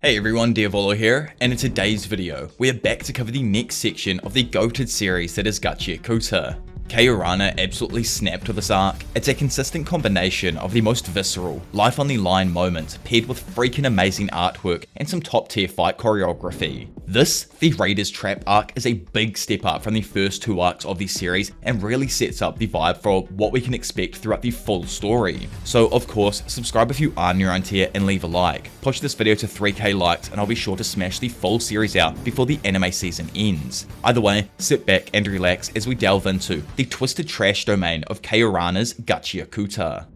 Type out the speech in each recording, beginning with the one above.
Hey everyone, Diavolo here, and in today's video, we are back to cover the next section of the goated series that is Gachiakuta. Kaiorana absolutely snapped with this arc. It's a consistent combination of the most visceral, life-on-the-line moments paired with freaking amazing artwork and some top-tier fight choreography. This, the Raiders Trap arc, is a big step up from the first two arcs of the series and really sets up the vibe for what we can expect throughout the full story. So of course, subscribe if you are new around here and leave a like. Push this video to 3k likes and I'll be sure to smash the full series out before the anime season ends. Either way, sit back and relax as we delve into the twisted trash domain of Kaiorana's Gachiakuta.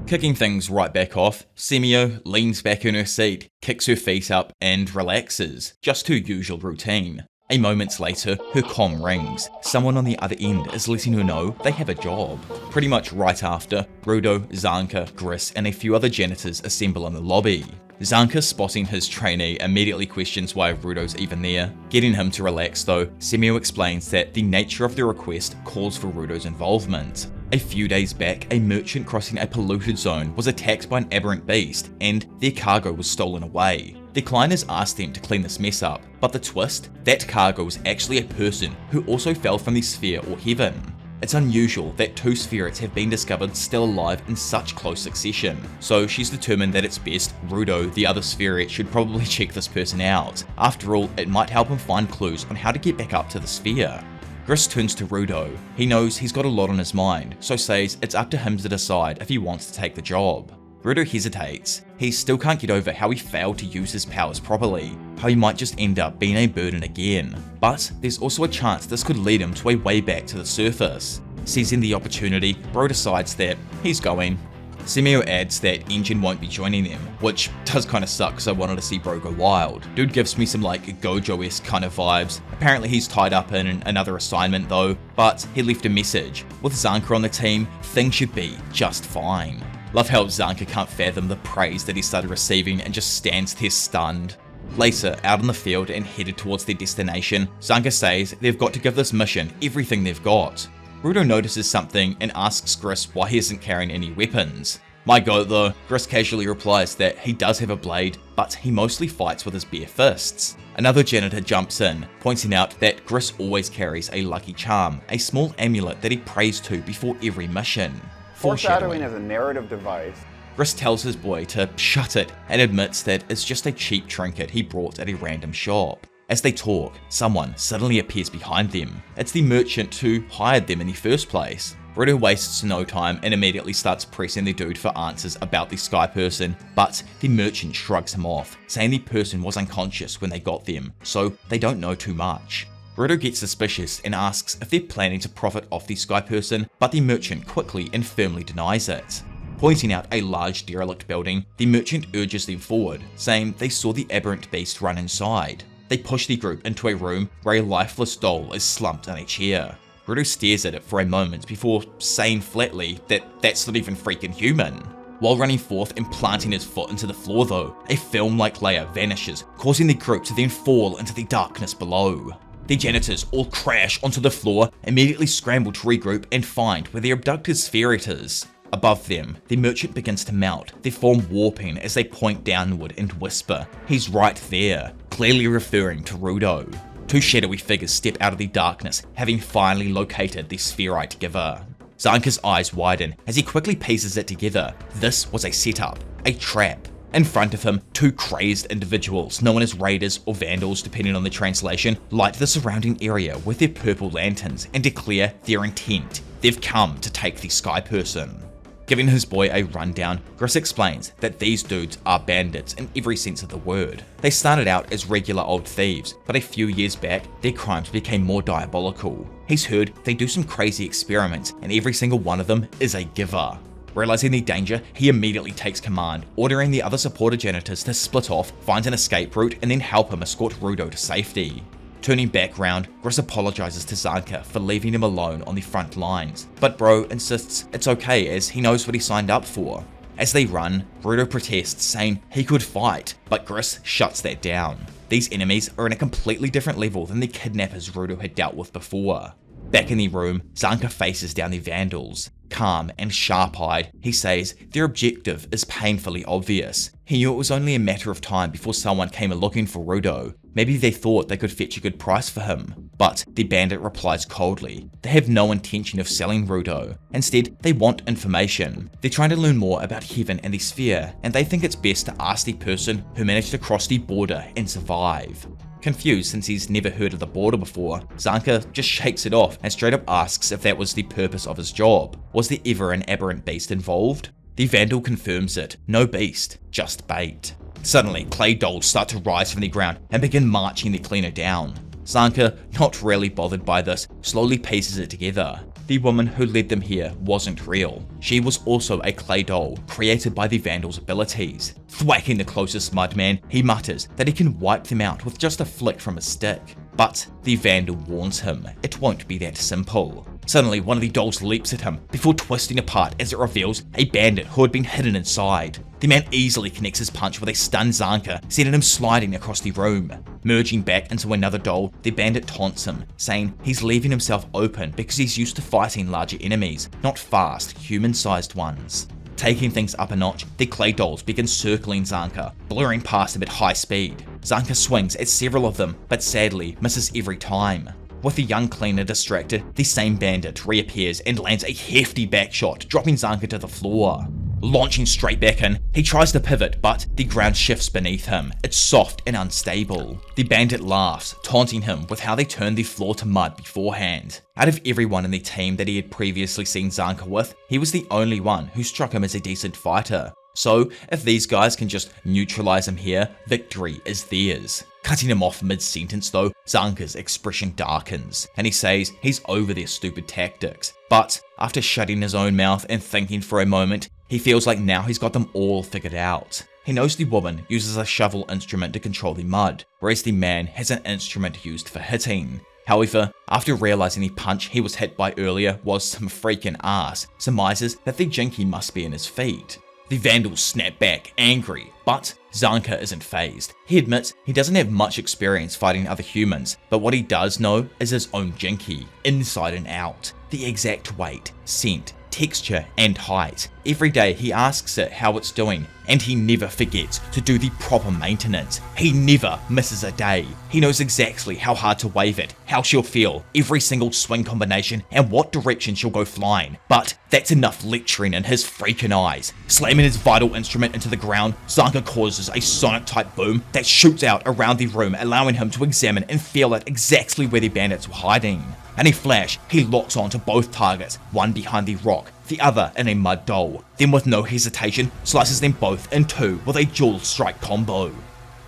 Kicking things right back off, Semio leans back in her seat, kicks her feet up, and relaxes, just her usual routine. A moment later, her comm rings. Someone on the other end is letting her know they have a job. Pretty much right after, Rudo, Zanka, Gris, and a few other janitors assemble in the lobby. Zanka, spotting his trainee, immediately questions why Rudo's even there. Getting him to relax though, Semio explains that the nature of the request calls for Rudo's involvement. A few days back, a merchant crossing a polluted zone was attacked by an aberrant beast, and their cargo was stolen away. The client has asked them to clean this mess up, but the twist? That cargo was actually a person who also fell from the sphere or heaven. It's unusual that two spirits have been discovered still alive in such close succession, so she's determined that it's best Rudo, the other spirit, should probably check this person out. After all, it might help him find clues on how to get back up to the sphere. Gris turns to Rudo. He knows he's got a lot on his mind, so says it's up to him to decide if he wants to take the job. Rudo hesitates. He still can't get over how he failed to use his powers properly, how he might just end up being a burden again. But there's also a chance this could lead him to a way back to the surface. Seizing the opportunity, Bro decides that he's going. Semio adds that Engine won't be joining them, which does kinda suck because I wanted to see Bro go wild. Dude gives me some like Gojo-esque kind of vibes. Apparently he's tied up in another assignment though, but he left a message. With Zanka on the team, things should be just fine. Love how Zanka can't fathom the praise that he started receiving and just stands there stunned. Later, out on the field and headed towards their destination, Zanka says they've got to give this mission everything they've got. Rudo notices something and asks Gris why he isn't carrying any weapons. My god though, Gris casually replies that he does have a blade, but he mostly fights with his bare fists. Another janitor jumps in, pointing out that Gris always carries a lucky charm, a small amulet that he prays to before every mission. Foreshadowing as a narrative device. Gris tells his boy to shut it and admits that it's just a cheap trinket he brought at a random shop. As they talk, someone suddenly appears behind them. It's the merchant who hired them in the first place. Rudo wastes no time and immediately starts pressing the dude for answers about the sky person, but the merchant shrugs him off, saying the person was unconscious when they got them, so they don't know too much. Rudo gets suspicious and asks if they're planning to profit off the sky person, but the merchant quickly and firmly denies it. Pointing out a large derelict building, the merchant urges them forward, saying they saw the aberrant beast run inside. They push the group into a room where a lifeless doll is slumped in a chair. Rudo stares at it for a moment before saying flatly that that's not even freaking human. While running forth and planting his foot into the floor though, a film-like layer vanishes, causing the group to then fall into the darkness below. The janitors all crash onto the floor, immediately scramble to regroup and find where their abducted spirit is. Above them, the merchant begins to melt, their form warping as they point downward and whisper, "He's right there," clearly referring to Rudo. Two shadowy figures step out of the darkness, having finally located the spherite giver. Zanka's eyes widen as he quickly pieces it together. This was a setup, a trap. In front of him, two crazed individuals, known as Raiders or Vandals depending on the translation, light the surrounding area with their purple lanterns and declare their intent. They've come to take the sky person. Giving his boy a rundown, Gris explains that these dudes are bandits in every sense of the word. They started out as regular old thieves, but a few years back, their crimes became more diabolical. He's heard they do some crazy experiments, and every single one of them is a giver. Realizing the danger, he immediately takes command, ordering the other supporter janitors to split off, find an escape route, and then help him escort Rudo to safety. Turning back round, Gris apologizes to Zanka for leaving him alone on the front lines, but Bro insists it's okay as he knows what he signed up for. As they run, Rudo protests, saying he could fight, but Gris shuts that down. These enemies are in a completely different level than the kidnappers Rudo had dealt with before. Back in the room, Zanka faces down the Vandals. Calm and sharp-eyed, he says their objective is painfully obvious. He knew it was only a matter of time before someone came looking for Rudo. Maybe they thought they could fetch a good price for him. But the bandit replies coldly. They have no intention of selling Rudo. Instead, they want information. They're trying to learn more about heaven and the sphere, and they think it's best to ask the person who managed to cross the border and survive. Confused since he's never heard of the border before, Zanka just shakes it off and straight up asks if that was the purpose of his job. Was there ever an aberrant beast involved? The Vandal confirms it. No beast, just bait. Suddenly, clay dolls start to rise from the ground and begin marching the cleaner down. Zanka, not really bothered by this, slowly pieces it together. The woman who led them here wasn't real. She was also a clay doll, created by the Vandal's abilities. Thwacking the closest mudman, he mutters that he can wipe them out with just a flick from a stick. But the Vandal warns him, it won't be that simple. Suddenly, one of the dolls leaps at him before twisting apart as it reveals a bandit who had been hidden inside. The man easily connects his punch with a stunned Zanka, sending him sliding across the room. Merging back into another doll, the bandit taunts him, saying he's leaving himself open because he's used to fighting larger enemies, not fast, human-sized ones. Taking things up a notch, the clay dolls begin circling Zanka, blurring past him at high speed. Zanka swings at several of them, but sadly misses every time. With the young cleaner distracted, the same bandit reappears and lands a hefty backshot, dropping Zanka to the floor. Launching straight back in, he tries to pivot, but the ground shifts beneath him. It's soft and unstable. The bandit laughs, taunting him with how they turned the floor to mud beforehand. Out of everyone in the team that he had previously seen Zanka with, he was the only one who struck him as a decent fighter. So, if these guys can just neutralize him here, victory is theirs. Cutting him off mid-sentence though, Zanka's expression darkens, and he says he's over their stupid tactics. But after shutting his own mouth and thinking for a moment, he feels like now he's got them all figured out. He knows the woman uses a shovel instrument to control the mud, whereas the man has an instrument used for hitting. However, after realizing the punch he was hit by earlier was some freaking ass, surmises that the jinky must be in his feet. The Vandals snap back, angry, but Zanka isn't fazed. He admits he doesn't have much experience fighting other humans, but what he does know is his own jinky, inside and out, the exact weight, scent, texture, and height. Every day he asks it how it's doing, and he never forgets to do the proper maintenance. He never misses a day. He knows exactly how hard to wave it, how she'll feel, every single swing combination, and what direction she'll go flying. But that's enough lecturing in his freaking eyes. Slamming his vital instrument into the ground, Zanka causes a sonic-type boom that shoots out around the room, allowing him to examine and feel out exactly where the bandits were hiding. In a flash, he locks onto both targets, one behind the rock, the other in a mud doll. Then with no hesitation, slices them both in two with a dual strike combo.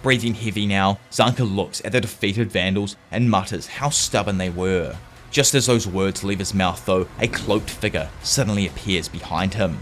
Breathing heavy now, Zanka looks at the defeated Vandals and mutters how stubborn they were. Just as those words leave his mouth though, a cloaked figure suddenly appears behind him.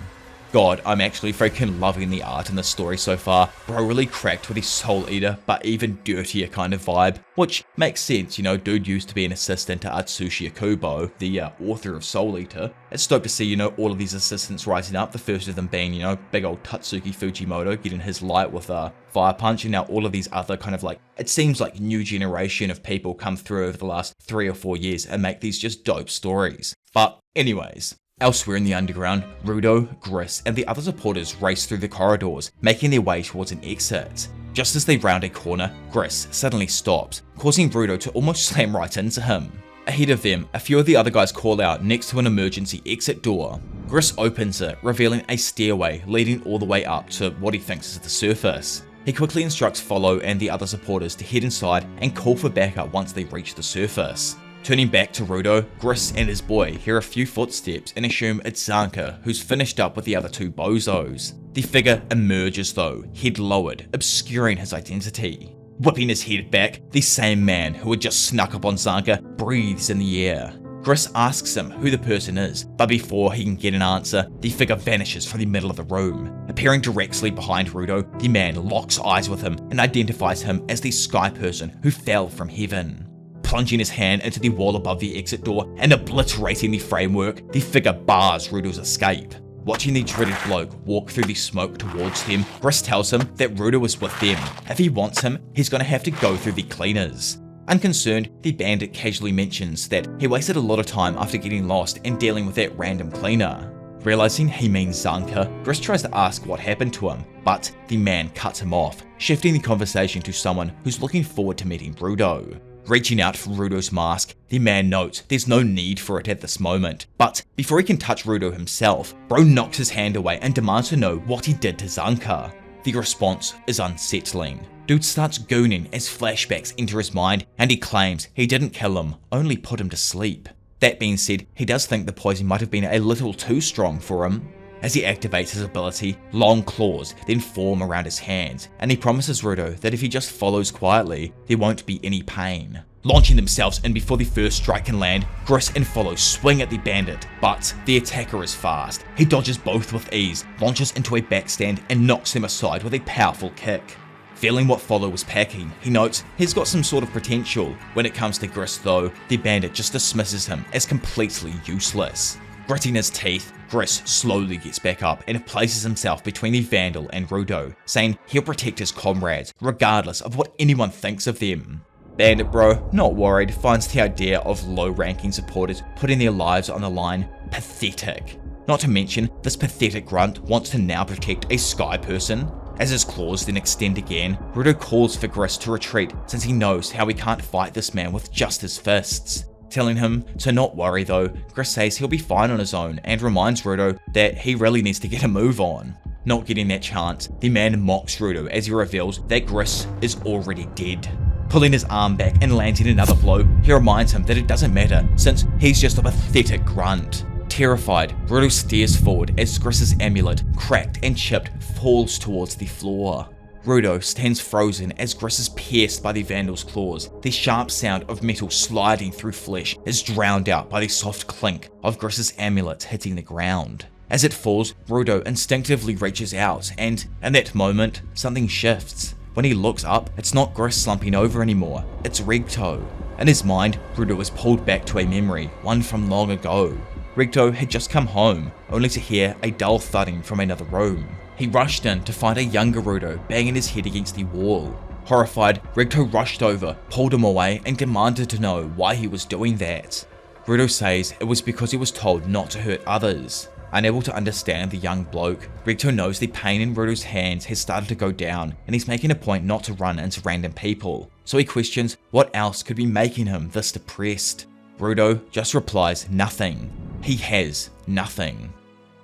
God, I'm actually freaking loving the art in the story so far. Bro really cracked with his Soul Eater, but even dirtier kind of vibe. Which makes sense, you know, dude used to be an assistant to Atsushi Akubo, the author of Soul Eater. It's stoked to see, you know, all of these assistants rising up, the first of them being, you know, big old Tatsuki Fujimoto getting his light with Fire Punch, and now all of these other kind of like, it seems like new generation of people come through over the last 3 or 4 years and make these just dope stories. But anyways. Elsewhere in the underground, Rudo, Gris, and the other supporters race through the corridors, making their way towards an exit. Just as they round a corner, Gris suddenly stops, causing Rudo to almost slam right into him. Ahead of them, a few of the other guys call out next to an emergency exit door. Gris opens it, revealing a stairway leading all the way up to what he thinks is the surface. He quickly instructs Follow and the other supporters to head inside and call for backup once they reach the surface. Turning back to Rudo, Gris and his boy hear a few footsteps and assume it's Zanka, who's finished up with the other two bozos. The figure emerges though, head lowered, obscuring his identity. Whipping his head back, the same man who had just snuck up on Zanka breathes in the air. Gris asks him who the person is, but before he can get an answer, the figure vanishes from the middle of the room. Appearing directly behind Rudo, the man locks eyes with him and identifies him as the sky person who fell from heaven. Plunging his hand into the wall above the exit door and obliterating the framework, the figure bars Rudo's escape. Watching the dreaded bloke walk through the smoke towards them, Gris tells him that Rudo is with them. If he wants him, he's gonna have to go through the cleaners. Unconcerned, the bandit casually mentions that he wasted a lot of time after getting lost and dealing with that random cleaner. Realizing he means Zanka, Gris tries to ask what happened to him, but the man cuts him off, shifting the conversation to someone who's looking forward to meeting Rudo. Reaching out for Rudo's mask, the man notes there's no need for it at this moment, but before he can touch Rudo himself, Bro knocks his hand away and demands to know what he did to Zanka. The response is unsettling. Dude starts gooning as flashbacks enter his mind, and he claims he didn't kill him, only put him to sleep. That being said, he does think the poison might have been a little too strong for him. As he activates his ability, long claws then form around his hands, and he promises Rudo that if he just follows quietly, there won't be any pain. Launching themselves in before the first strike can land, Gris and Follow swing at the bandit, but the attacker is fast. He dodges both with ease, launches into a backstand, and knocks them aside with a powerful kick. Feeling what Follow was packing, he notes he's got some sort of potential. When it comes to Gris though, the bandit just dismisses him as completely useless. Gritting his teeth, Gris slowly gets back up and places himself between the Vandal and Rudo, saying he'll protect his comrades regardless of what anyone thinks of them. Bandit Bro, not worried, finds the idea of low-ranking supporters putting their lives on the line pathetic. Not to mention, this pathetic grunt wants to now protect a sky person. As his claws then extend again, Rudo calls for Gris to retreat since he knows how he can't fight this man with just his fists. Telling him to not worry though, Gris says he'll be fine on his own and reminds Rudo that he really needs to get a move on. Not getting that chance, the man mocks Rudo as he reveals that Gris is already dead. Pulling his arm back and landing another blow, he reminds him that it doesn't matter since he's just a pathetic grunt. Terrified, Rudo stares forward as Gris's amulet, cracked and chipped, falls towards the floor. Rudo stands frozen as Gris is pierced by the Vandal's claws. The sharp sound of metal sliding through flesh is drowned out by the soft clink of Gris's amulet hitting the ground. As it falls, Rudo instinctively reaches out, and in that moment, something shifts. When he looks up, it's not Gris slumping over anymore, it's Rigto. In his mind, Rudo is pulled back to a memory, one from long ago. Rigto had just come home, only to hear a dull thudding from another room. He rushed in to find a younger Rudo banging his head against the wall. Horrified, Rigto rushed over, pulled him away, and demanded to know why he was doing that. Rudo says it was because he was told not to hurt others. Unable to understand the young bloke, Rigto knows the pain in Rudo's hands has started to go down, and he's making a point not to run into random people. So he questions what else could be making him this depressed. Rudo just replies nothing. He has nothing.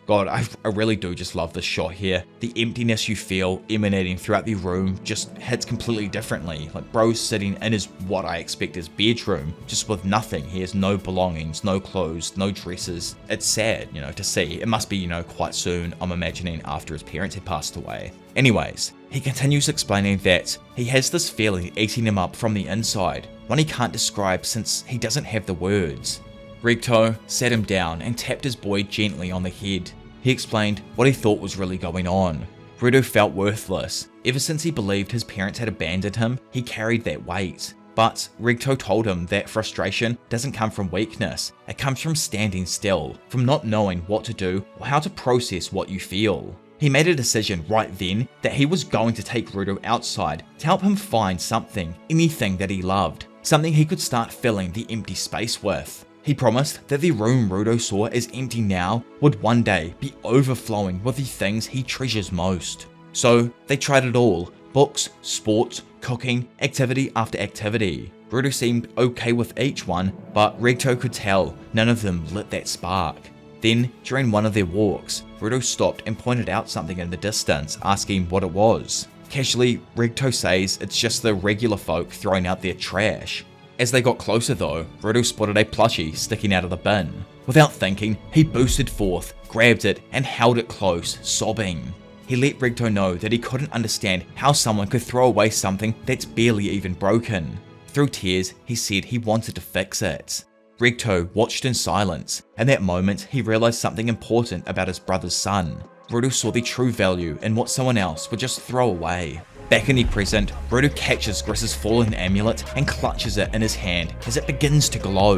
God, I really do just love this shot here. The emptiness you feel emanating throughout the room just hits completely differently. Like Bro's sitting in his, what I expect is bedroom, just with nothing. He has no belongings, no clothes, no dresses. It's sad, to see. It must be, quite soon, I'm imagining, after his parents had passed away. Anyways, he continues explaining that he has this feeling eating him up from the inside, one he can't describe since he doesn't have the words. Rigto sat him down and tapped his boy gently on the head. He explained what he thought was really going on. Rudo felt worthless. Ever since he believed his parents had abandoned him, he carried that weight. But Rigto told him that frustration doesn't come from weakness. It comes from standing still, from not knowing what to do or how to process what you feel. He made a decision right then that he was going to take Rudo outside to help him find something, anything that he loved, something he could start filling the empty space with. He promised that the room Rudo saw as empty now would one day be overflowing with the things he treasures most. So they tried it all: books, sports, cooking, activity after activity. Rudo seemed okay with each one, but Rigto could tell none of them lit that spark. Then, during one of their walks, Rudo stopped and pointed out something in the distance, asking what it was. Casually, Rigto says it's just the regular folk throwing out their trash. As they got closer though, Rudo spotted a plushie sticking out of the bin. Without thinking, he boosted forth, grabbed it, and held it close, sobbing. He let Rigto know that he couldn't understand how someone could throw away something that's barely even broken. Through tears, he said he wanted to fix it. Rigto watched in silence. In that moment, he realized something important about his brother's son. Rudo saw the true value in what someone else would just throw away. Back in the present, Rudo catches Gris's fallen amulet and clutches it in his hand as it begins to glow.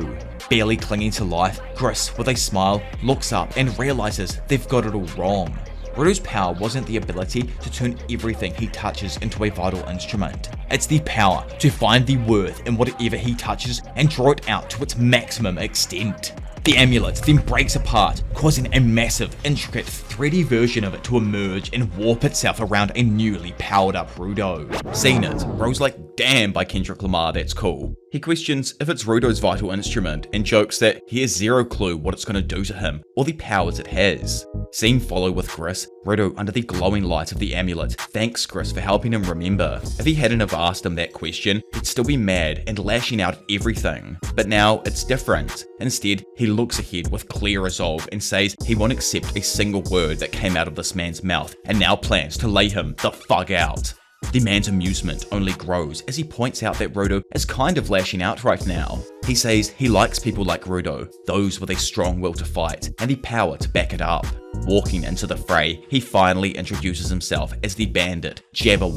Barely clinging to life, Gris, with a smile, looks up and realizes they've got it all wrong. Rudo's power wasn't the ability to turn everything he touches into a vital instrument. It's the power to find the worth in whatever he touches and draw it out to its maximum extent. The amulet then breaks apart, causing a massive, intricate, thready version of it to emerge and warp itself around a newly powered up Rudo. Seeing it, Ro's like, "Damn, by Kendrick Lamar, that's cool." He questions if it's Rudo's vital instrument and jokes that he has zero clue what it's going to do to him or the powers it has. Scene follow with Gris. Rudo, under the glowing light of the amulet, thanks Gris for helping him remember. If he hadn't have asked him that question, he'd still be mad and lashing out at everything. But now it's different. Instead, he looks ahead with clear resolve and says he won't accept a single word that came out of this man's mouth and now plans to lay him the fuck out. The man's amusement only grows as he points out that Rudo is kind of lashing out right now. He says he likes people like Rudo, those with a strong will to fight and the power to back it up. Walking into the fray, he finally introduces himself as the bandit, Jaba.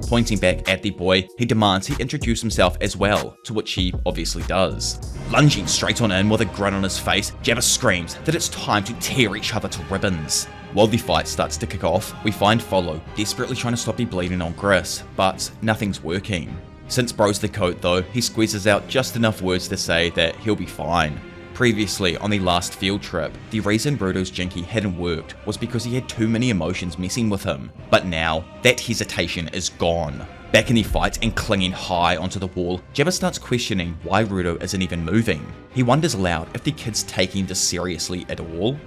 Pointing back at the boy, he demands he introduce himself as well, to which he obviously does. Lunging straight on in with a grin on his face, Jaba screams that it's time to tear each other to ribbons. While the fight starts to kick off, we find Follow desperately trying to stop the bleeding on Gris, but nothing's working. Since Bro's the coat though, he squeezes out just enough words to say that he'll be fine. Previously, on the last field trip, the reason Rudo's jinky hadn't worked was because he had too many emotions messing with him, but now, that hesitation is gone. Back in the fight and clinging high onto the wall, Jaba starts questioning why Rudo isn't even moving. He wonders aloud if the kid's taking this seriously at all.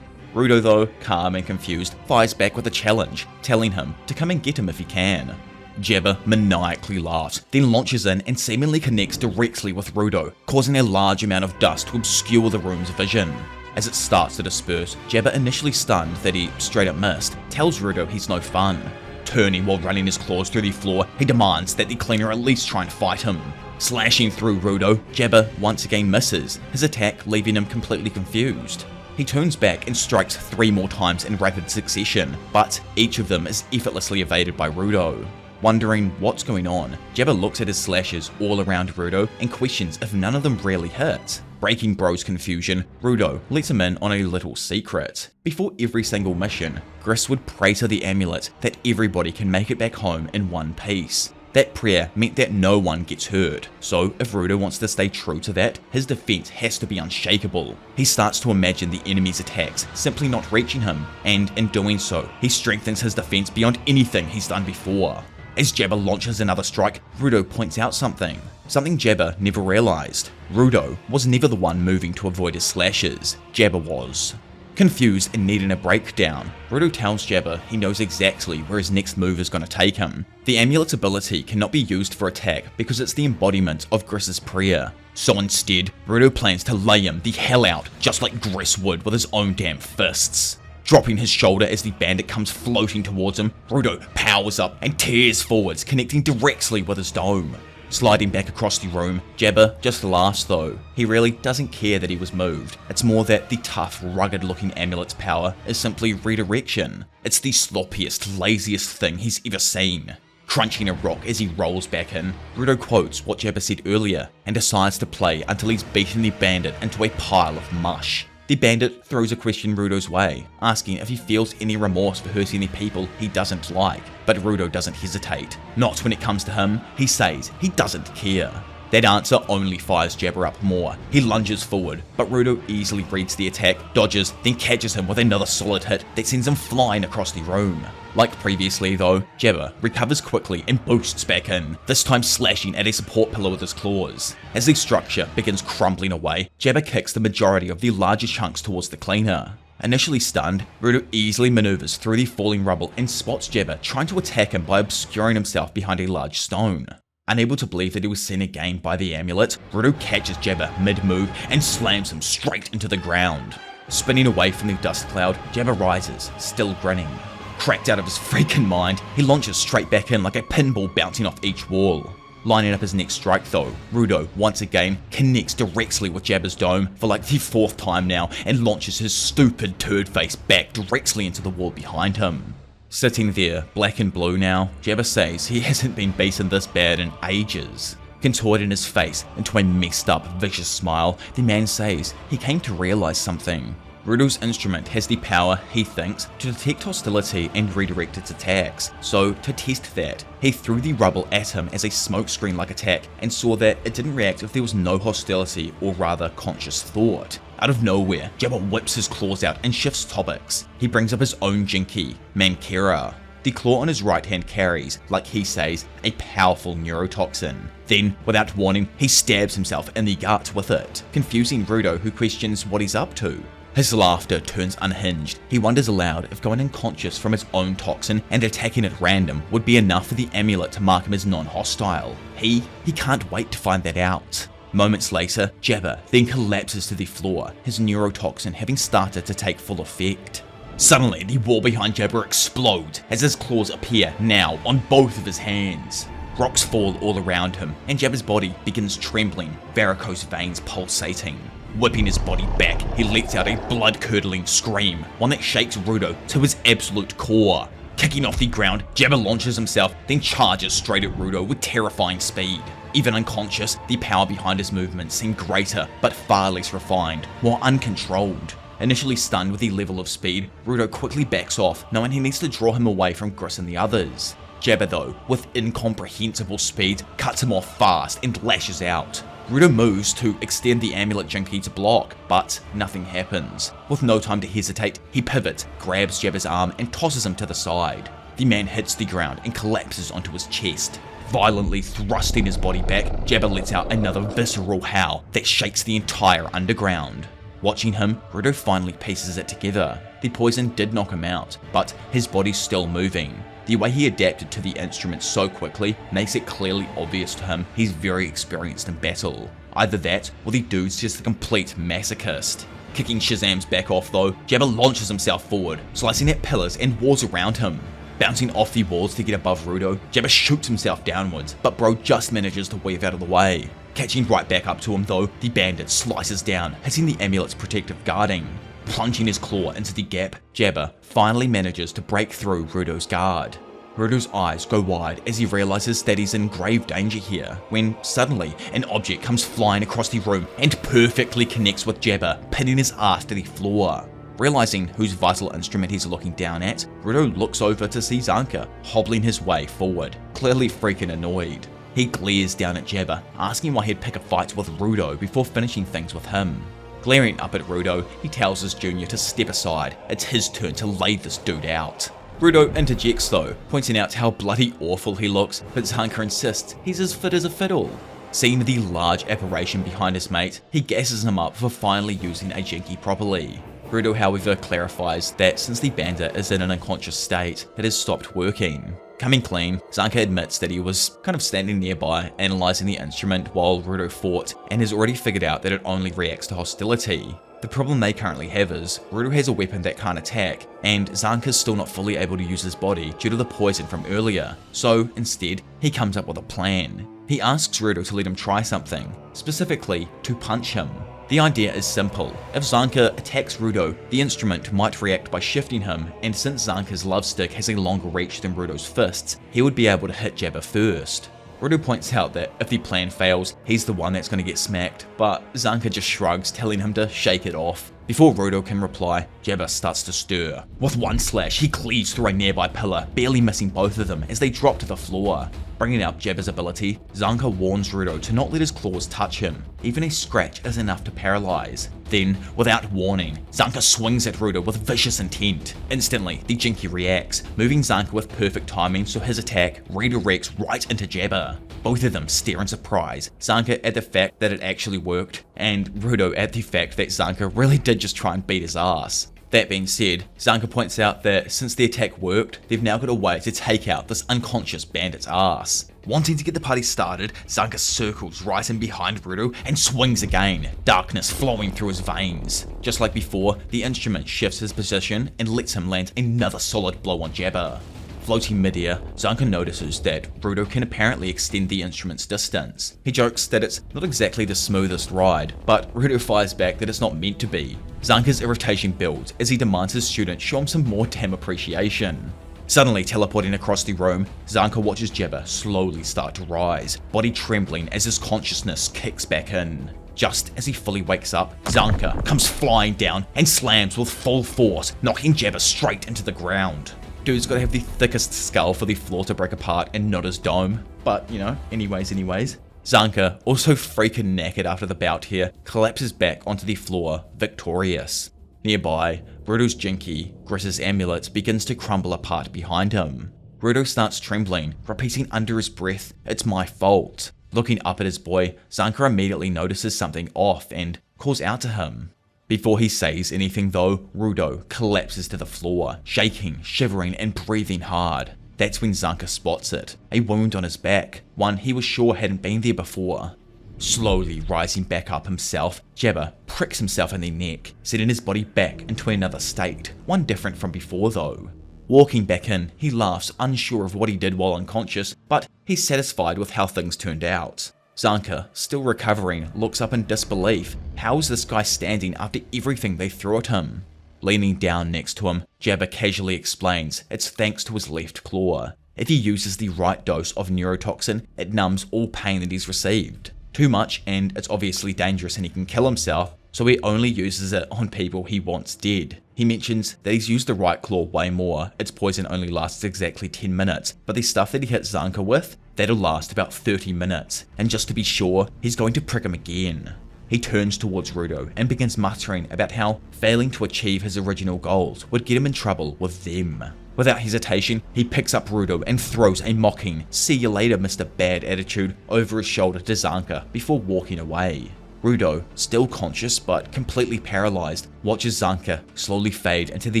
Rudo though, calm and confused, fires back with a challenge, telling him to come and get him if he can. Jaba maniacally laughs, then launches in and seemingly connects directly with Rudo, causing a large amount of dust to obscure the room's vision. As it starts to disperse, Jaba, initially stunned that he straight up missed, tells Rudo he's no fun. Turning while running his claws through the floor, he demands that the cleaner at least try and fight him. Slashing through Rudo, Jaba once again misses, his attack leaving him completely confused. He turns back and strikes 3 more times in rapid succession, but each of them is effortlessly evaded by Rudo. Wondering what's going on, Jaba looks at his slashes all around Rudo and questions if none of them really hit. Breaking Bro's confusion, Rudo lets him in on a little secret. Before every single mission, Gris would pray to the amulet that everybody can make it back home in one piece. That prayer meant that no one gets hurt, so if Rudo wants to stay true to that, his defense has to be unshakable. He starts to imagine the enemy's attacks simply not reaching him, and in doing so, he strengthens his defense beyond anything he's done before. As Jaba launches another strike, Rudo points out something Jaba never realized. Rudo was never the one moving to avoid his slashes, Jaba was. Confused and needing a breakdown, Rudo tells Jaba he knows exactly where his next move is going to take him. The amulet's ability cannot be used for attack because it's the embodiment of Gris's prayer. So instead, Rudo plans to lay him the hell out, just like Gris would with his own damn fists. Dropping his shoulder as the bandit comes floating towards him, Rudo powers up and tears forwards, connecting directly with his dome. Sliding back across the room, Jaba just laughs though. He really doesn't care that he was moved. It's more that the tough, rugged-looking amulet's power is simply redirection. It's the sloppiest, laziest thing he's ever seen. Crunching a rock as he rolls back in, Rudo quotes what Jaba said earlier and decides to play until he's beaten the bandit into a pile of mush. The bandit throws a question Rudo's way, asking if he feels any remorse for hurting the people he doesn't like, but Rudo doesn't hesitate. Not when it comes to him, he says he doesn't care. That answer only fires Jaba up more. He lunges forward, but Rudo easily reads the attack, dodges, then catches him with another solid hit that sends him flying across the room. Like previously though, Jaba recovers quickly and boosts back in, this time slashing at a support pillar with his claws. As the structure begins crumbling away, Jaba kicks the majority of the larger chunks towards the cleaner. Initially stunned, Rudo easily maneuvers through the falling rubble and spots Jaba trying to attack him by obscuring himself behind a large stone. Unable to believe that he was seen again by the amulet, Rudo catches Jaba mid-move and slams him straight into the ground. Spinning away from the dust cloud, Jaba rises, still grinning. Cracked out of his freaking mind, he launches straight back in like a pinball bouncing off each wall. Lining up his next strike though, Rudo once again connects directly with Jaba's dome for like the 4th time now and launches his stupid turd face back directly into the wall behind him. Sitting there, black and blue now, Jaba says he hasn't been beaten this bad in ages. Contorting his face into a messed up, vicious smile, the man says he came to realize something. Rudo's instrument has the power, he thinks, to detect hostility and redirect its attacks, so to test that, he threw the rubble at him as a smokescreen-like attack and saw that it didn't react if there was no hostility or rather conscious thought. Out of nowhere, Jaba whips his claws out and shifts topics. He brings up his own jinky, Mankera. The claw on his right hand carries, like he says, a powerful neurotoxin. Then, without warning, he stabs himself in the gut with it, confusing Rudo, who questions what he's up to. His laughter turns unhinged. He wonders aloud if going unconscious from his own toxin and attacking at random would be enough for the amulet to mark him as non-hostile. He can't wait to find that out. Moments later, Jaba then collapses to the floor, his neurotoxin having started to take full effect. Suddenly, the wall behind Jaba explodes as his claws appear now on both of his hands. Rocks fall all around him, and Jaba's body begins trembling, varicose veins pulsating. Whipping his body back, he lets out a blood-curdling scream, one that shakes Rudo to his absolute core. Kicking off the ground, Jaba launches himself, then charges straight at Rudo with terrifying speed. Even unconscious, the power behind his movements seemed greater, but far less refined, more uncontrolled. Initially stunned with the level of speed, Rudo quickly backs off, knowing he needs to draw him away from Gris and the others. Jaba though, with incomprehensible speed, cuts him off fast and lashes out. Rudo moves to extend the amulet jinky to block, but nothing happens. With no time to hesitate, he pivots, grabs Jaba's arm and tosses him to the side. The man hits the ground and collapses onto his chest. Violently thrusting his body back, Jaba lets out another visceral howl that shakes the entire underground. Watching him, Rudo finally pieces it together. The poison did knock him out, but his body's still moving. The way he adapted to the instrument so quickly makes it clearly obvious to him he's very experienced in battle. Either that, or the dude's just a complete masochist. Kicking Shazam's back off though, Jaba launches himself forward, slicing at pillars and walls around him. Bouncing off the walls to get above Rudo, Jaba shoots himself downwards, but bro just manages to weave out of the way. Catching right back up to him though, the bandit slices down, hitting the amulet's protective guarding. Plunging his claw into the gap, Jaba finally manages to break through Rudo's guard. Rudo's eyes go wide as he realizes that he's in grave danger here, when suddenly an object comes flying across the room and perfectly connects with Jaba, pinning his ass to the floor. Realizing whose vital instrument he's looking down at, Rudo looks over to see Zanka, hobbling his way forward, clearly freaking annoyed. He glares down at Jaba, asking why he'd pick a fight with Rudo before finishing things with him. Glaring up at Rudo, he tells his junior to step aside. It's his turn to lay this dude out. Rudo interjects though, pointing out how bloody awful he looks, but Zanka insists he's as fit as a fiddle. Seeing the large apparition behind his mate, he gasses him up for finally using a jinky properly. Rudo however clarifies that since the bandit is in an unconscious state, it has stopped working. Coming clean, Zanka admits that he was kind of standing nearby, analysing the instrument while Rudo fought, and has already figured out that it only reacts to hostility. The problem they currently have is, Rudo has a weapon that can't attack, and Zanka's still not fully able to use his body due to the poison from earlier, so instead, he comes up with a plan. He asks Rudo to let him try something, specifically to punch him. The idea is simple. If Zanka attacks Rudo, the instrument might react by shifting him, and since Zanka's love stick has a longer reach than Rudo's fists, he would be able to hit Jaba first. Rudo points out that if the plan fails, he's the one that's going to get smacked, but Zanka just shrugs, telling him to shake it off. Before Rudo can reply, Jaba starts to stir. With one slash, he cleaves through a nearby pillar, barely missing both of them as they drop to the floor. Bringing out Jaba's ability, Zanka warns Rudo to not let his claws touch him. Even a scratch is enough to paralyze. Then, without warning, Zanka swings at Rudo with vicious intent. Instantly, the jinky reacts, moving Zanka with perfect timing so his attack redirects right into Jaba. Both of them stare in surprise, Zanka at the fact that it actually worked, and Rudo at the fact that Zanka really did just try and beat his ass. That being said, Zanka points out that since the attack worked, they've now got a way to take out this unconscious bandit's ass. Wanting to get the party started, Zanka circles right in behind Rudo and swings again, darkness flowing through his veins. Just like before, the instrument shifts his position and lets him land another solid blow on Jaba. Floating midair, Zanka notices that Rudo can apparently extend the instrument's distance. He jokes that it's not exactly the smoothest ride, but Rudo fires back that it's not meant to be. Zanka's irritation builds as he demands his student show him some more Tam appreciation. Suddenly teleporting across the room, Zanka watches Jaba slowly start to rise, body trembling as his consciousness kicks back in. Just as he fully wakes up, Zanka comes flying down and slams with full force, knocking Jaba straight into the ground. Dude's gotta have the thickest skull for the floor to break apart and not his dome. But, you know, anyways. Zanka, also freaking knackered after the bout here, collapses back onto the floor, victorious. Nearby, Rudo's jinky, Gris's amulet begins to crumble apart behind him. Rudo starts trembling, repeating under his breath, "It's my fault." Looking up at his boy, Zanka immediately notices something off and calls out to him. Before he says anything though, Rudo collapses to the floor, shaking, shivering, and breathing hard. That's when Zanka spots it, a wound on his back, one he was sure hadn't been there before. Slowly rising back up himself, Jaba pricks himself in the neck, setting his body back into another state, one different from before though. Walking back in, he laughs, unsure of what he did while unconscious, but he's satisfied with how things turned out. Zanka, still recovering, looks up in disbelief. How is this guy standing after everything they threw at him? Leaning down next to him, Jaba casually explains it's thanks to his left claw. If he uses the right dose of neurotoxin, it numbs all pain that he's received. Too much, and it's obviously dangerous and he can kill himself, so he only uses it on people he wants dead. He mentions that he's used the right claw way more. Its poison only lasts exactly 10 minutes, but the stuff that he hit Zanka with, that'll last about 30 minutes, and just to be sure, he's going to prick him again. He turns towards Rudo and begins muttering about how failing to achieve his original goals would get him in trouble with them. Without hesitation, he picks up Rudo and throws a mocking, "See you later, Mr. Bad" attitude over his shoulder to Zanka before walking away. Rudo, still conscious but completely paralyzed, watches Zanka slowly fade into the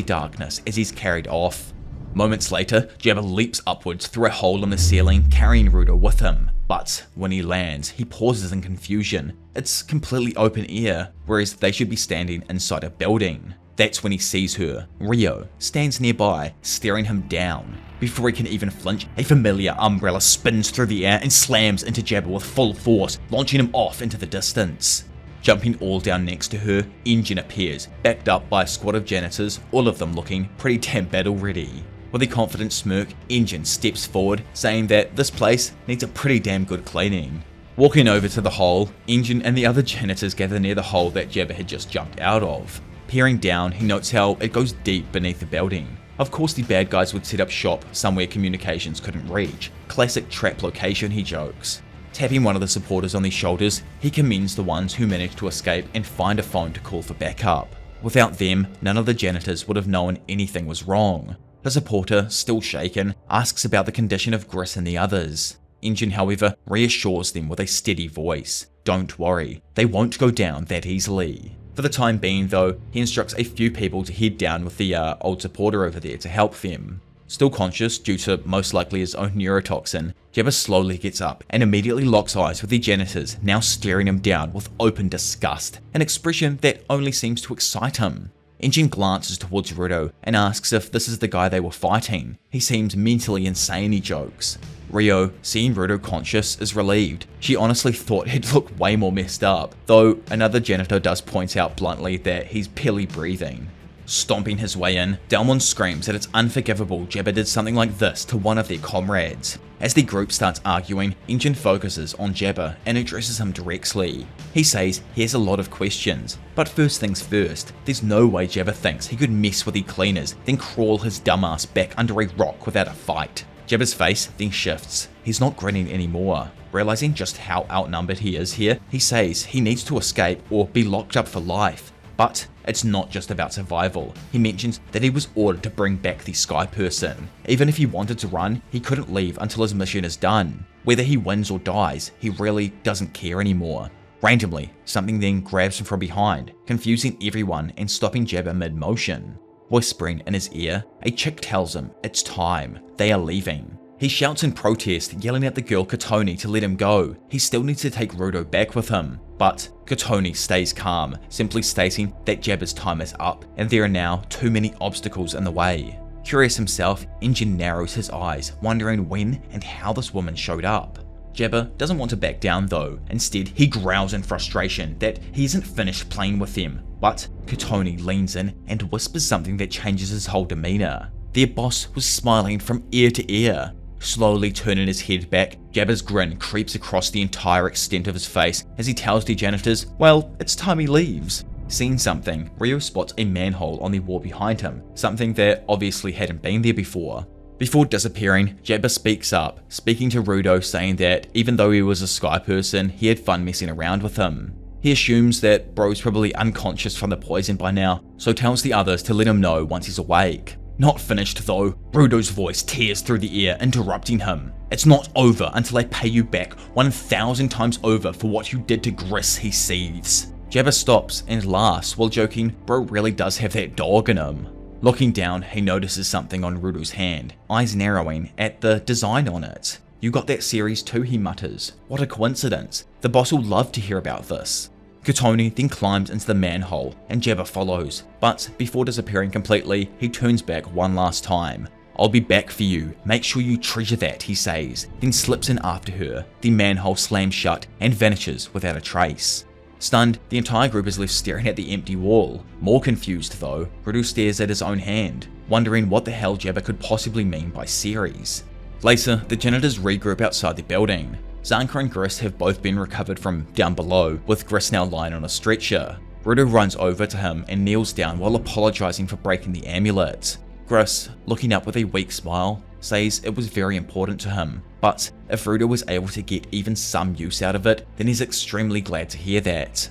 darkness as he's carried off. Moments later, Jaba leaps upwards through a hole in the ceiling, carrying Rudo with him. But when he lands, he pauses in confusion. It's completely open air, whereas they should be standing inside a building. That's when he sees her. Rio stands nearby, staring him down. Before he can even flinch, a familiar umbrella spins through the air and slams into Jaba with full force, launching him off into the distance. Jumping all down next to her, Engine appears, backed up by a squad of janitors, all of them looking pretty damn battle ready. With a confident smirk, Engine steps forward, saying that this place needs a pretty damn good cleaning. Walking over to the hole, Engine and the other janitors gather near the hole that Jaba had just jumped out of. Peering down, he notes how it goes deep beneath the building. Of course the bad guys would set up shop somewhere communications couldn't reach. Classic trap location, he jokes. Tapping one of the supporters on the shoulders, he commends the ones who managed to escape and find a phone to call for backup. Without them, none of the janitors would have known anything was wrong. The supporter, still shaken, asks about the condition of Gris and the others. Engine, however, reassures them with a steady voice. Don't worry, they won't go down that easily. For the time being though, he instructs a few people to head down with the old supporter over there to help them. Still conscious due to most likely his own neurotoxin, Jaba slowly gets up and immediately locks eyes with the janitors, now staring him down with open disgust, an expression that only seems to excite him. Engine glances towards Rudo and asks if this is the guy they were fighting. He seems mentally insane, he jokes. Rio, seeing Rudo conscious, is relieved. She honestly thought he'd look way more messed up, though another janitor does point out bluntly that he's barely breathing. Stomping his way in, Delmon screams that it's unforgivable Jaba did something like this to one of their comrades. As the group starts arguing, Engine focuses on Jaba and addresses him directly. He says he has a lot of questions, but first things first, there's no way Jaba thinks he could mess with the cleaners, then crawl his dumbass back under a rock without a fight. Jaba's face then shifts. He's not grinning anymore. Realizing just how outnumbered he is here, he says he needs to escape or be locked up for life. But it's not just about survival. He mentions that he was ordered to bring back the Sky Person. Even if he wanted to run, he couldn't leave until his mission is done. Whether he wins or dies, he really doesn't care anymore. Randomly, something then grabs him from behind, confusing everyone and stopping Jaba mid-motion. Whispering in his ear, a chick tells him it's time, they are leaving. He shouts in protest, yelling at the girl Katoni to let him go. He still needs to take Rudo back with him. But Katoni stays calm, simply stating that Jaba's time is up and there are now too many obstacles in the way. Curious himself, Engine narrows his eyes, wondering when and how this woman showed up. Jaba doesn't want to back down though. Instead, he growls in frustration that he isn't finished playing with them. But Katoni leans in and whispers something that changes his whole demeanor. Their boss was smiling from ear to ear. Slowly turning his head back, Jaba's grin creeps across the entire extent of his face as he tells the janitors, well, it's time he leaves. Seeing something, Rio spots a manhole on the wall behind him, something that obviously hadn't been there before. Before disappearing, Jaba speaks up, speaking to Rudo, saying that even though he was a sky person, he had fun messing around with him. He assumes that bro's probably unconscious from the poison by now, so tells the others to let him know once he's awake. Not finished though, Rudo's voice tears through the air, interrupting him. "It's not over until I pay you back 1,000 times over for what you did to Gris," he seethes. Jaba stops and laughs while joking bro really does have that dog in him. Looking down, he notices something on Rudo's hand, eyes narrowing at the design on it. "You got that series too," he mutters. "What a coincidence. The boss will love to hear about this." Kotoni then climbs into the manhole and Jaba follows, but before disappearing completely, he turns back one last time. "I'll be back for you, make sure you treasure that," he says, then slips in after her. The manhole slams shut and vanishes without a trace. Stunned, the entire group is left staring at the empty wall. More confused though, Rudo stares at his own hand, wondering what the hell Jaba could possibly mean by series. Later, the janitors regroup outside the building. Zanka and Gris have both been recovered from down below, with Gris now lying on a stretcher. Rudo runs over to him and kneels down while apologizing for breaking the amulet. Gris, looking up with a weak smile, says it was very important to him, but if Rudo was able to get even some use out of it, then he's extremely glad to hear that.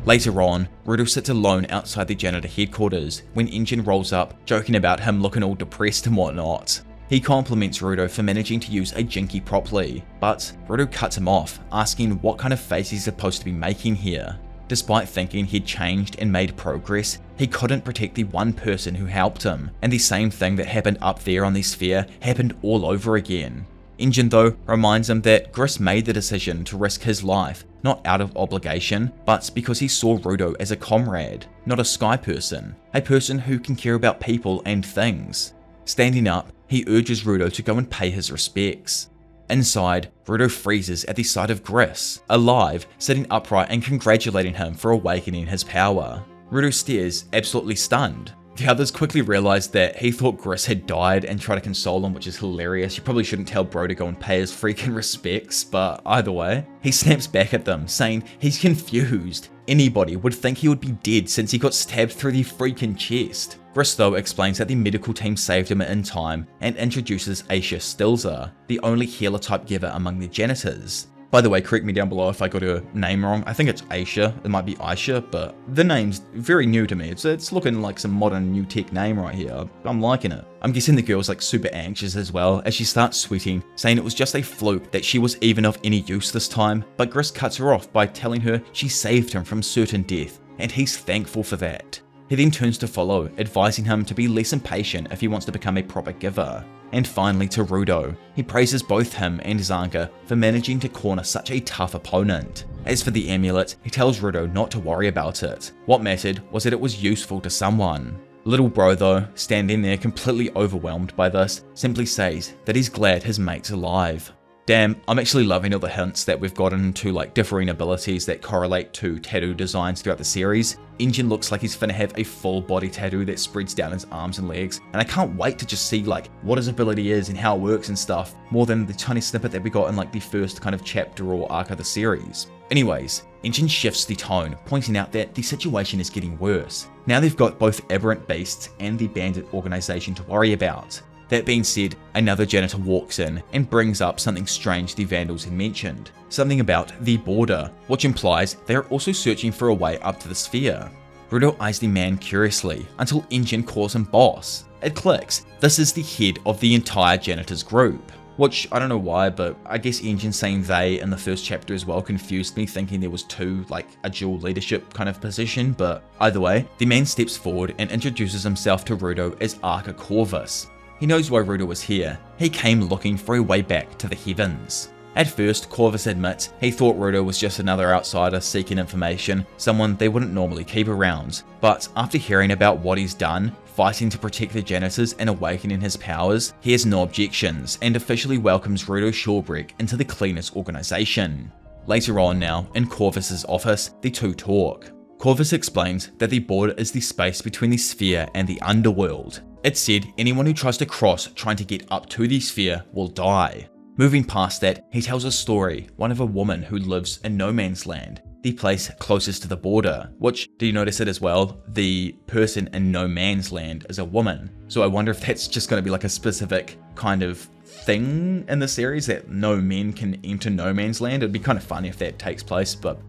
Later on, Rudo sits alone outside the janitor headquarters when Engine rolls up, joking about him looking all depressed and whatnot. He compliments Rudo for managing to use a jinky properly, but Rudo cuts him off, asking what kind of face he's supposed to be making here. Despite thinking he'd changed and made progress, he couldn't protect the one person who helped him, and the same thing that happened up there on the sphere happened all over again. Engine though reminds him that Gris made the decision to risk his life, not out of obligation, but because he saw Rudo as a comrade, not a sky person, a person who can care about people and things. Standing up, he urges Rudo to go and pay his respects. Inside, Rudo freezes at the sight of Gris, alive, sitting upright and congratulating him for awakening his power. Rudo stares, absolutely stunned. The others quickly realize that he thought Gris had died and try to console him, which is hilarious. You probably shouldn't tell bro to go and pay his freaking respects, but either way. He snaps back at them, saying he's confused. Anybody would think he would be dead since he got stabbed through the freaking chest. Gris though explains that the medical team saved him in time and introduces Aisha Stilzer, the only healer type giver among the janitors. By the way, correct me down below if I got her name wrong. I think it's Aisha, it might be Aisha, but the name's very new to me. It's looking like some modern new tech name right here. I'm liking it. I'm guessing the girl's like super anxious as well as she starts sweating, saying it was just a fluke that she was even of any use this time, but Gris cuts her off by telling her she saved him from certain death, and he's thankful for that. He then turns to follow, advising him to be less impatient if he wants to become a proper giver. And finally to Rudo. He praises both him and Zanka for managing to corner such a tough opponent. As for the amulet, he tells Rudo not to worry about it. What mattered was that it was useful to someone. Little bro though, standing there completely overwhelmed by this, simply says that he's glad his mate's alive. Damn, I'm actually loving all the hints that we've gotten to like differing abilities that correlate to tattoo designs throughout the series. Engine looks like he's finna have a full body tattoo that spreads down his arms and legs, and I can't wait to just see like what his ability is and how it works and stuff, more than the tiny snippet that we got in like the first kind of chapter or arc of the series. Anyways, Engine shifts the tone, pointing out that the situation is getting worse. Now they've got both aberrant beasts and the bandit organization to worry about. That being said, another janitor walks in and brings up something strange the Vandals had mentioned. Something about the border, which implies they are also searching for a way up to the sphere. Rudo eyes the man curiously until Engine calls him boss. It clicks. This is the head of the entire janitors group. Which, I don't know why, but I guess Engine saying they in the first chapter as well confused me, thinking there was two, like a dual leadership kind of position, but either way, the man steps forward and introduces himself to Rudo as Arca Corvus. He knows why Rudo was here. He came looking for a way back to the heavens. At first, Corvus admits he thought Rudo was just another outsider seeking information, someone they wouldn't normally keep around. But after hearing about what he's done, fighting to protect the janitors and awakening his powers, he has no objections and officially welcomes Rudo Shawbrick into the Cleaners organization. Later on now, in Corvus's office, the two talk. Corvus explains that the border is the space between the sphere and the underworld. It said anyone who tries to cross trying to get up to the sphere will die. Moving past that, he tells a story, one of a woman who lives in no man's land, the place closest to the border, which, do you notice it as well? The person in no man's land is a woman. So I wonder if that's just going to be like a specific kind of thing in the series that no men can enter no man's land. It'd be kind of funny if that takes place, but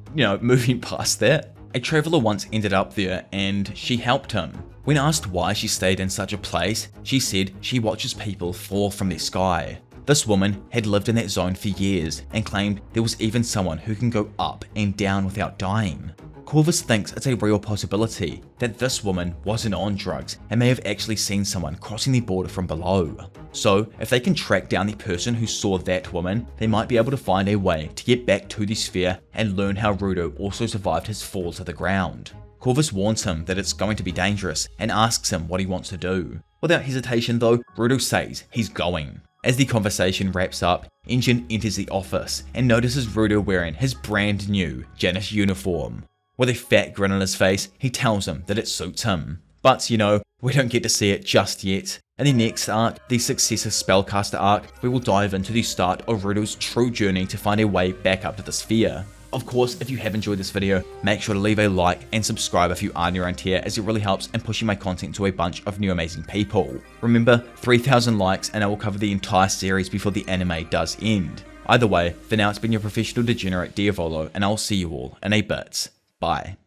moving past that. A traveler once ended up there and she helped him. When asked why she stayed in such a place, she said she watches people fall from the sky. This woman had lived in that zone for years and claimed there was even someone who can go up and down without dying. Corvus thinks it's a real possibility that this woman wasn't on drugs and may have actually seen someone crossing the border from below. So if they can track down the person who saw that woman, they might be able to find a way to get back to the sphere and learn how Rudo also survived his fall to the ground. Corvus warns him that it's going to be dangerous and asks him what he wants to do. Without hesitation though, Rudo says he's going. As the conversation wraps up, Engine enters the office and notices Rudo wearing his brand new janitor uniform. With a fat grin on his face, he tells him that it suits him. But we don't get to see it just yet. In the next arc, the Successor Spellcaster arc, we will dive into the start of Rudo's true journey to find a way back up to the sphere. Of course, if you have enjoyed this video, make sure to leave a like and subscribe if you are new around here, as it really helps in pushing my content to a bunch of new amazing people. Remember, 3,000 likes and I will cover the entire series before the anime does end. Either way, for now it's been your professional degenerate Diavolo, and I'll see you all in a bit. Bye.